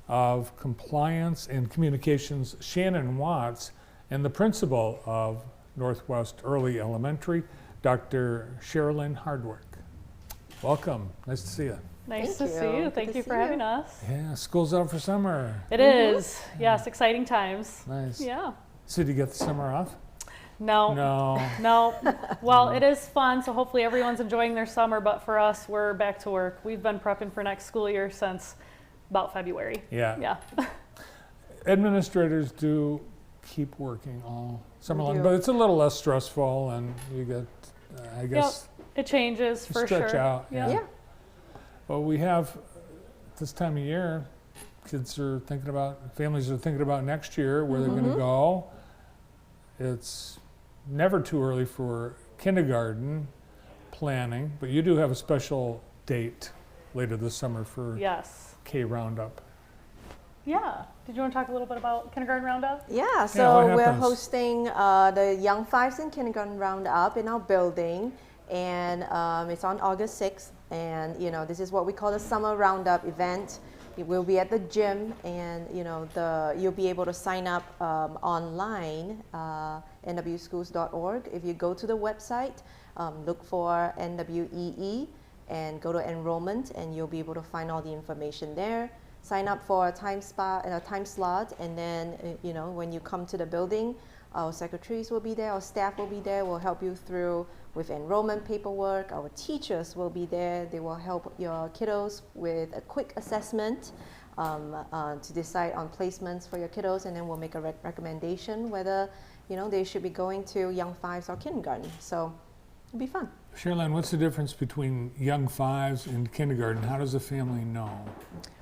of Compliance and Communications, Shannon Watts, and the principal of Northwest Early Elementary, Dr. Sherilyn Hardwick. Welcome. Nice to see you. Nice to see you. Thank you for having us. Yeah, school's out for summer. It is. Yes, exciting times. Nice. Yeah. So did you get the summer off? No. No. Well, it is fun, so hopefully everyone's enjoying their summer, but for us, we're back to work. We've been prepping for next school year since about February. Yeah. Yeah. Administrators do keep working all summer long, but it's a little less stressful, and you get, I guess, it changes for sure. stretch out. Yeah. Well, we have this time of year, families are thinking about next year, where they're going to go. It's never too early for kindergarten planning, but you do have a special date later this summer for K Roundup. Yeah. Did you want to talk a little bit about Kindergarten Roundup? Yeah, so what we're happens? hosting the Young Fives in Kindergarten Roundup in our building, and it's on August 6th. And this is what we call the Summer Roundup event. It will be at the gym, and you'll be able to sign up online, nwschools.org. If you go to the website, look for NWEE and go to enrollment, and you'll be able to find all the information there. Sign up for a time slot, and then when you come to the building, our secretaries will be there, our staff will be there. We'll help you through with enrollment paperwork. Our teachers will be there. They will help your kiddos with a quick assessment to decide on placements for your kiddos, and then we'll make a recommendation whether they should be going to Young Fives or kindergarten. So it'll be fun. Sherilyn, what's the difference between Young Fives and kindergarten? How does a family know?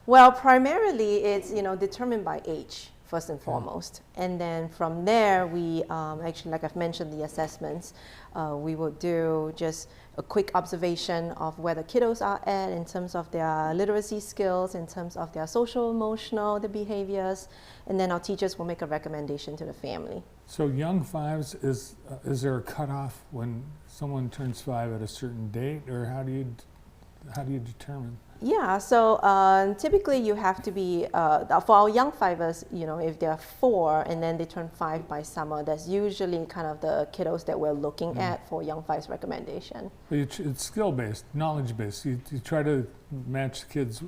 Well, primarily it's determined by age first and foremost, and then from there we actually, like I've mentioned, the assessments. We will do just a quick observation of where the kiddos are at in terms of their literacy skills, in terms of their social, emotional, the behaviors, and then our teachers will make a recommendation to the family. So Young Fives, is there a cutoff when someone turns 5 at a certain date, or how do you determine? Yeah, so typically you have to be, for our Young Fivers, if they're 4 and then they turn 5 by summer, that's usually kind of the kiddos that we're looking at for Young Fives recommendation. But it's skill-based, knowledge-based. You try to match kids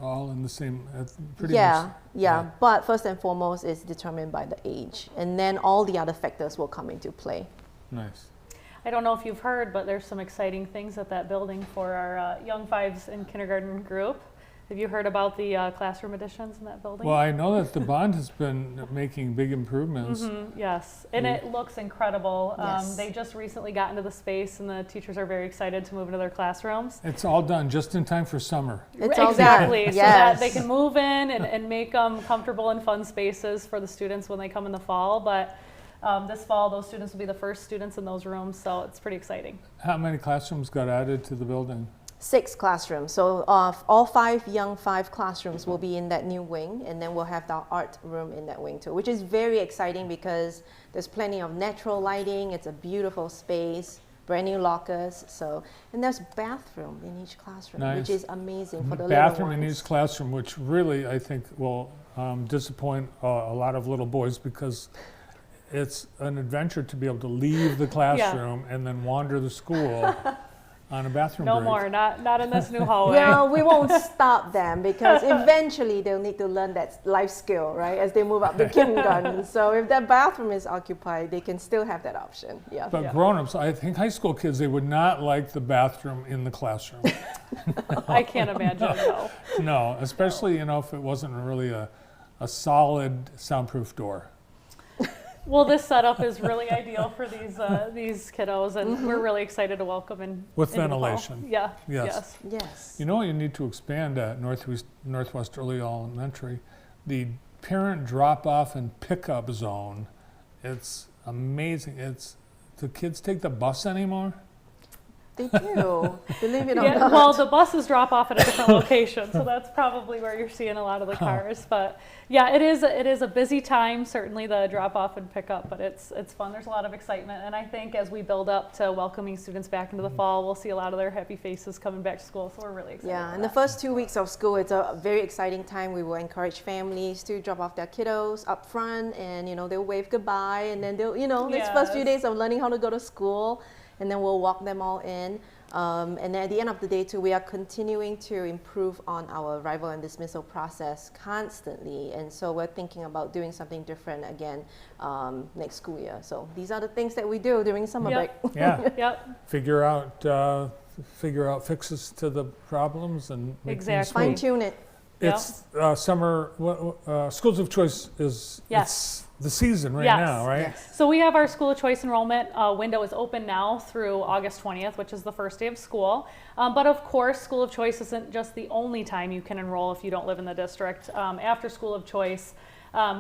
all in the same, pretty much. Yeah, but first and foremost it's determined by the age, and then all the other factors will come into play. Nice. I don't know if you've heard, but there's some exciting things at that building for our Young Fives in Kindergarten group. Have you heard about the classroom additions in that building? Well, I know that the bond has been making big improvements. Yes, and it looks incredible. Yes. They just recently got into the space, and the teachers are very excited to move into their classrooms. It's all done just in time for summer. It's all Exactly, done. so that they can move in and make comfortable and fun spaces for the students when they come in the fall. But this fall, those students will be the first students in those rooms, so it's pretty exciting. How many classrooms got added to the building? 6 classrooms. So all 5 Young Five classrooms will be in that new wing, and then we'll have the art room in that wing too, which is very exciting because there's plenty of natural lighting. It's a beautiful space, brand new lockers. And there's bathroom in each classroom, Nice. which is amazing for the Bathroom little in ones. each classroom, which really I think will disappoint a lot of little boys, because it's an adventure to be able to leave the classroom and then wander the school on a bathroom No break. more, not in this new hallway. Well, we won't stop them because eventually they'll need to learn that life skill, right, as they move up to kindergarten. So if that bathroom is occupied, they can still have that option. Yeah. But grown-ups, I think high school kids, they would not like the bathroom in the classroom. I can't imagine, no. No, especially if it wasn't really a solid soundproof door. Well, this setup is really ideal for these kiddos, and we're really excited to welcome in With into the fall. ventilation. Yeah. Yes. Yes. You know, you need to expand at Northwest Early Elementary, the parent drop-off and pickup zone. It's amazing. Do kids take the bus anymore? They do, believe it or Yeah, not. well, the buses drop off at a different location, so that's probably where you're seeing a lot of the cars. But yeah, it is a busy time, certainly the drop off and pickup, but it's fun. There's a lot of excitement, and I think as we build up to welcoming students back into the fall, we'll see a lot of their happy faces coming back to school. So we're really excited. Yeah, for and the that. first 2 weeks of school, it's a very exciting time. We will encourage families to drop off their kiddos up front, and they'll wave goodbye, and then they'll these first few Yes. days of learning how to go to school, and then we'll walk them all in. And then at the end of the day too, we are continuing to improve on our arrival and dismissal process constantly, and so we're thinking about doing something different again next school year. So these are the things that we do during summer Yep. break. Yeah, Yep, figure out fixes to the problems and make things Exactly. smooth. Fine tune it. Yep. It's summer. Schools of Choice is Yes. it's the season right Yes. now, right? Yes. So we have our school of choice enrollment window is open now through August 20th, which is the first day of school. But of course, school of choice isn't just the only time you can enroll if you don't live in the district. After school of choice,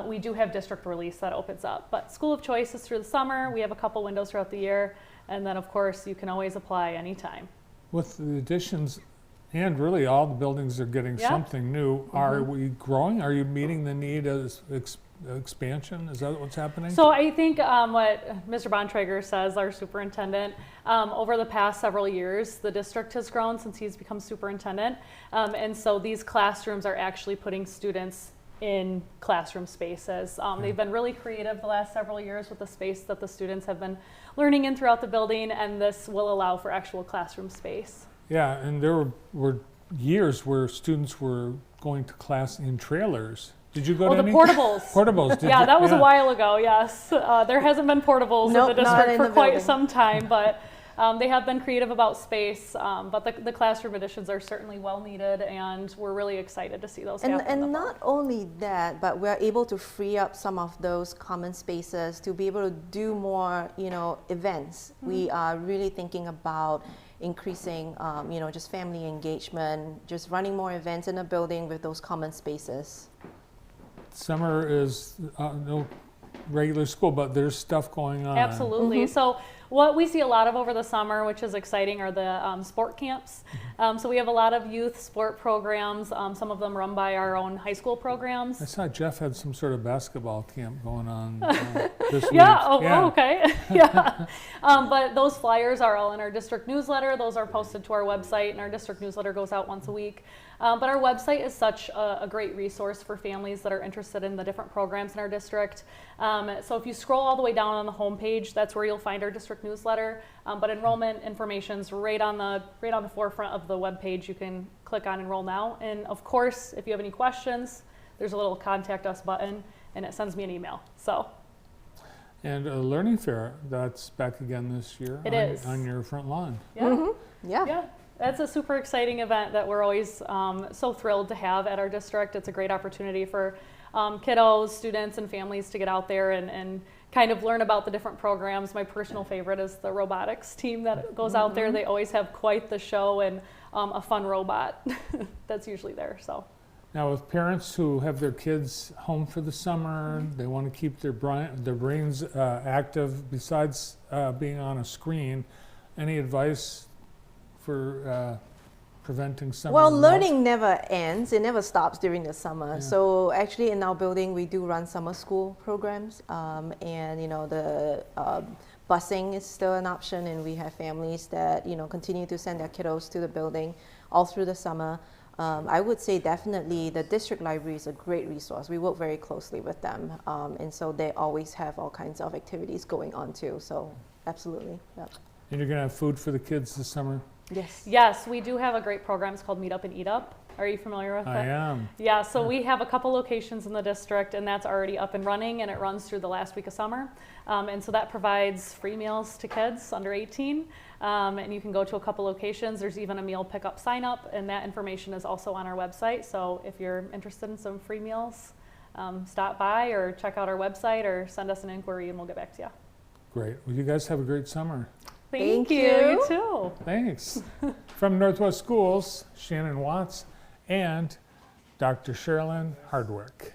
we do have district release that opens up. But school of choice is through the summer. We have a couple windows throughout the year. And then of course, you can always apply anytime. With the additions, and really all the buildings are getting Yeah. something new. Are we growing? Are you meeting the need as expansion? Is that what's happening? So I think what Mr. Bontrager says, our superintendent, over the past several years, the district has grown since he's become superintendent. And so these classrooms are actually putting students in classroom spaces. They've been really creative the last several years with the space that the students have been learning in throughout the building, and this will allow for actual classroom space. Yeah, and there were years where students were going to class in trailers. Did you go Oh, to the any? portables. Portables. Did Yeah, you? that was a while ago, yes. There hasn't been portables Nope, in the not district in for the quite building. some time, but they have been creative about space. But the classroom additions are certainly well needed, and we're really excited to see those happen. in the And fall. not only that, but we're able to free up some of those common spaces to be able to do more, events. We are really thinking about increasing, just family engagement, just running more events in the building with those common spaces. Summer is no regular school, but there's stuff going on. Absolutely. So what we see a lot of over the summer, which is exciting, are the sport camps. So we have a lot of youth sport programs, some of them run by our own high school programs. I saw Jeff had some sort of basketball camp going on this week. Yeah, oh, okay. Yeah. But those flyers are all in our district newsletter. Those are posted to our website, and our district newsletter goes out once a week. But our website is such a great resource for families that are interested in the different programs in our district. So if you scroll all the way down on the homepage, that's where you'll find our district newsletter. But enrollment information's right on the forefront of the webpage. You can click on Enroll Now. And of course, if you have any questions, there's a little Contact Us button, and it sends me an email. So And a learning fair, that's back again this year. It is. On your front lawn. yeah. Yeah. Yeah, that's a super exciting event that we're always so thrilled to have at our district. It's a great opportunity for kiddos, students, and families to get out there and kind of learn about the different programs. My personal favorite is the robotics team that goes out there. They always have quite the show and a fun robot that's usually there. So. Now, with parents who have their kids home for the summer, they want to keep their brains active besides being on a screen, any advice for preventing summer? Well, melt? learning never ends. It never stops during the summer. Yeah. So actually in our building, we do run summer school programs. And, the busing is still an option. And we have families that, continue to send their kiddos to the building all through the summer. I would say definitely the district library is a great resource. We work very closely with them. And so they always have all kinds of activities going on too. So absolutely. Yep. And you're going to have food for the kids this summer? Yes. Yes, we do have a great program. It's called Meet Up and Eat Up. Are you familiar with it? I am. Yeah, so we have a couple locations in the district, and that's already up and running, and it runs through the last week of summer. And so that provides free meals to kids under 18. And you can go to a couple locations. There's even a meal pickup sign up, and that information is also on our website. So if you're interested in some free meals, stop by or check out our website or send us an inquiry, and we'll get back to you. Great. Well, you guys have a great summer. Thank Thank you. you. You too. Thanks. From Northwest Schools, Shannon Watts and Dr. Sherilyn Hardwick.